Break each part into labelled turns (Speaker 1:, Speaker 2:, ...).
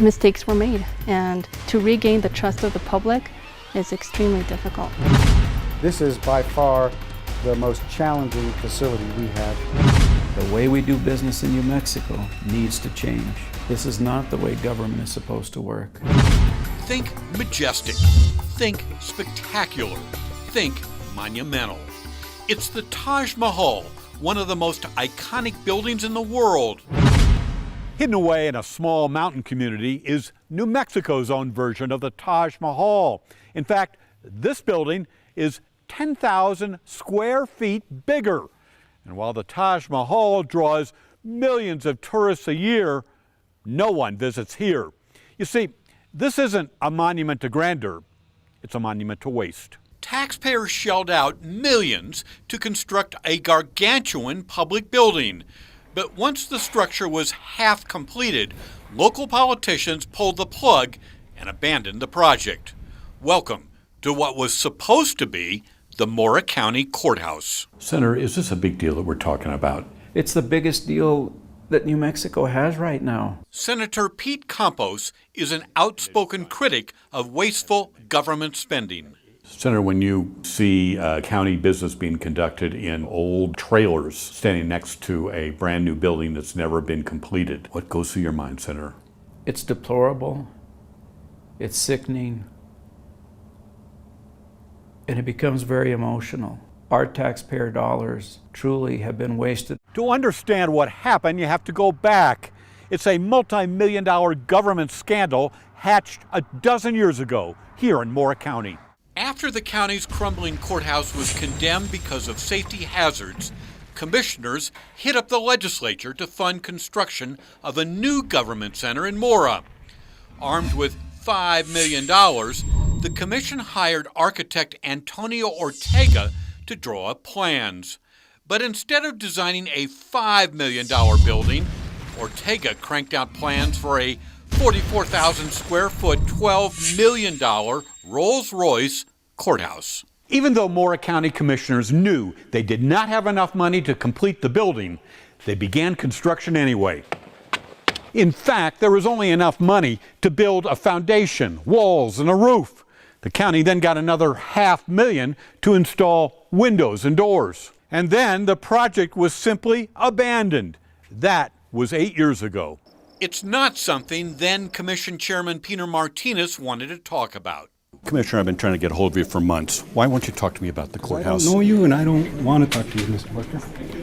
Speaker 1: Mistakes were made, and to regain the trust of the public is extremely difficult.
Speaker 2: This is by far the most challenging facility we have.
Speaker 3: The way we do business in New Mexico needs to change. This is not the way government is supposed to work.
Speaker 4: Think majestic. Think spectacular. Think monumental. It's the Taj Mahal, one of the most iconic buildings in the world.
Speaker 5: Hidden away in a small mountain community is New Mexico's own version of the Taj Mahal. In fact, this building is 10,000 square feet bigger. And while the Taj Mahal draws millions of tourists a year, no one visits here. You see, this isn't a monument to grandeur, it's a monument to waste.
Speaker 4: Taxpayers shelled out millions to construct a gargantuan public building. But once the structure was half completed, local politicians pulled the plug and abandoned the project. Welcome to what was supposed to be the MORA County Courthouse.
Speaker 6: Senator, is this a big deal that we're talking about?
Speaker 3: It's the biggest deal that New Mexico has right now.
Speaker 4: Senator Pete Campos is an outspoken critic of wasteful government spending.
Speaker 6: Senator, when you see county business being conducted in old trailers standing next to a brand new building that's never been completed, what goes through your mind, Senator?
Speaker 3: It's deplorable, it's sickening, and it becomes very emotional. Our taxpayer dollars truly have been wasted.
Speaker 5: To understand what happened, you have to go back. It's a multi-million-dollar government scandal hatched a dozen years ago here in MORA County.
Speaker 4: After the county's crumbling courthouse was condemned because of safety hazards, commissioners hit up the legislature to fund construction of a new government center in Mora. Armed with $5 million, the commission hired architect Antonio Ortega to draw up plans. But instead of designing a $5 million building, Ortega cranked out plans for a 44,000 square foot, $12 million Rolls-Royce courthouse.
Speaker 5: Even though MORA County commissioners knew they did not have enough money to complete the building, they began construction anyway. In fact, there was only enough money to build a foundation, walls, and a roof. The county then got another $500,000 to install windows and doors. And then the project was simply abandoned. That was 8 years ago.
Speaker 4: It's not something then Commission Chairman Peter Martinez wanted to talk about.
Speaker 6: Commissioner, I've been trying to get a hold of you for months. Why won't you talk to me about the courthouse?
Speaker 2: I don't know you, and I don't want to talk to you, Mr. Butler.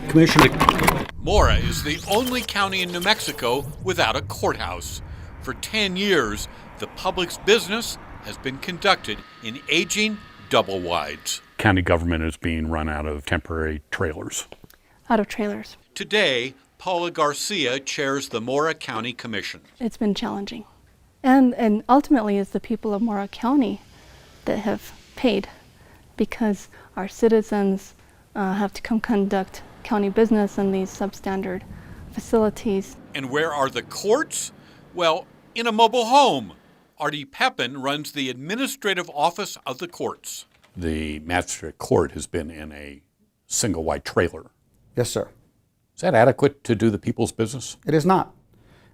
Speaker 2: Commissioner.
Speaker 4: Mora is the only county in New Mexico without a courthouse. For 10 years, the public's business has been conducted in aging double-wides.
Speaker 6: County government is being run out of temporary trailers.
Speaker 1: Out of trailers.
Speaker 4: Today, Paula Garcia chairs the Mora County Commission.
Speaker 1: It's been challenging. And ultimately it's the people of MORA County that have paid, because our citizens have to come conduct county business in these substandard facilities.
Speaker 4: And where are the courts? Well, in a mobile home. Artie Pepin runs the administrative office of the courts.
Speaker 6: The magistrate court has been in a single wide trailer.
Speaker 2: Yes, sir.
Speaker 6: Is that adequate to do the people's business?
Speaker 2: It is not,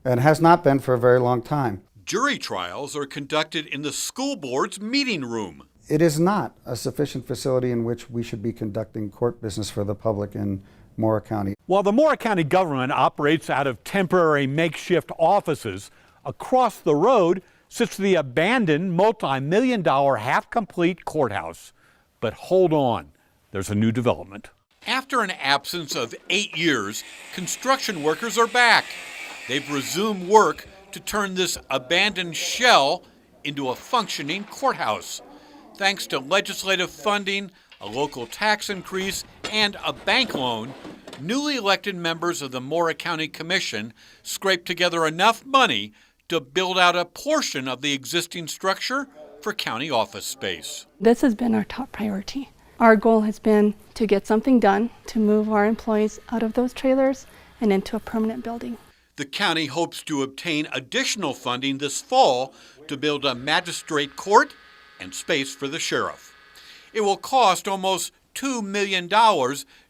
Speaker 2: and has not been for a very long time.
Speaker 4: Jury trials are conducted in the school board's meeting room.
Speaker 2: It is not a sufficient facility in which we should be conducting court business for the public in MORA County.
Speaker 5: While the MORA County government operates out of temporary makeshift offices, across the road sits the abandoned multi-million-dollar half-complete courthouse. But hold on, there's a new development.
Speaker 4: After an absence of 8 years, construction workers are back. They've resumed work to turn this abandoned shell into a functioning courthouse. Thanks to legislative funding, a local tax increase, and a bank loan, newly elected members of the MORA County Commission scraped together enough money to build out a portion of the existing structure for county office space.
Speaker 1: This has been our top priority. Our goal has been to get something done, to move our employees out of those trailers and into a permanent building.
Speaker 4: The county hopes to obtain additional funding this fall to build a magistrate court and space for the sheriff. It will cost almost $2 million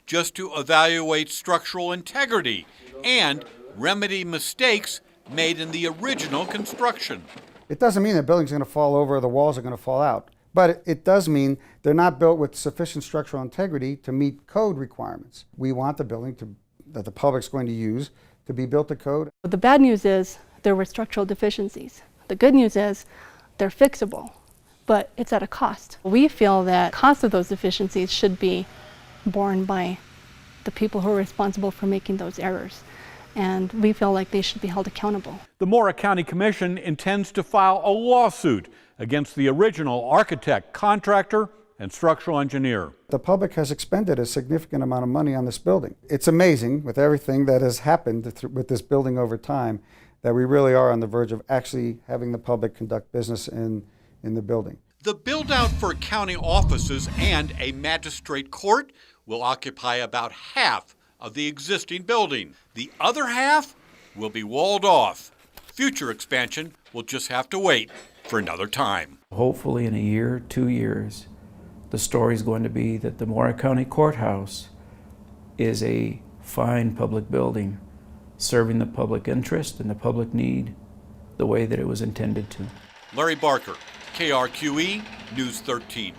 Speaker 4: just to evaluate structural integrity and remedy mistakes made in the original construction.
Speaker 2: It doesn't mean the building's going to fall over or the walls are going to fall out, but it does mean they're not built with sufficient structural integrity to meet code requirements. We want the building that the public's going to use to be built to code.
Speaker 1: The bad news is there were structural deficiencies. The good news is they're fixable, but it's at a cost. We feel that cost of those deficiencies should be borne by the people who are responsible for making those errors. And we feel like they should be held accountable.
Speaker 5: The MORA County Commission intends to file a lawsuit against the original architect, contractor, and structural engineer.
Speaker 2: The public has expended a significant amount of money on this building. It's amazing with everything that has happened with this building over time that we really are on the verge of actually having the public conduct business in the building.
Speaker 4: The build-out for county offices and a magistrate court will occupy about half of the existing building. The other half will be walled off. Future expansion will just have to wait for another time.
Speaker 3: Hopefully in a year, 2 years, the story is going to be that the MORA County Courthouse is a fine public building serving the public interest and the public need the way that it was intended to.
Speaker 4: Larry Barker, KRQE News 13.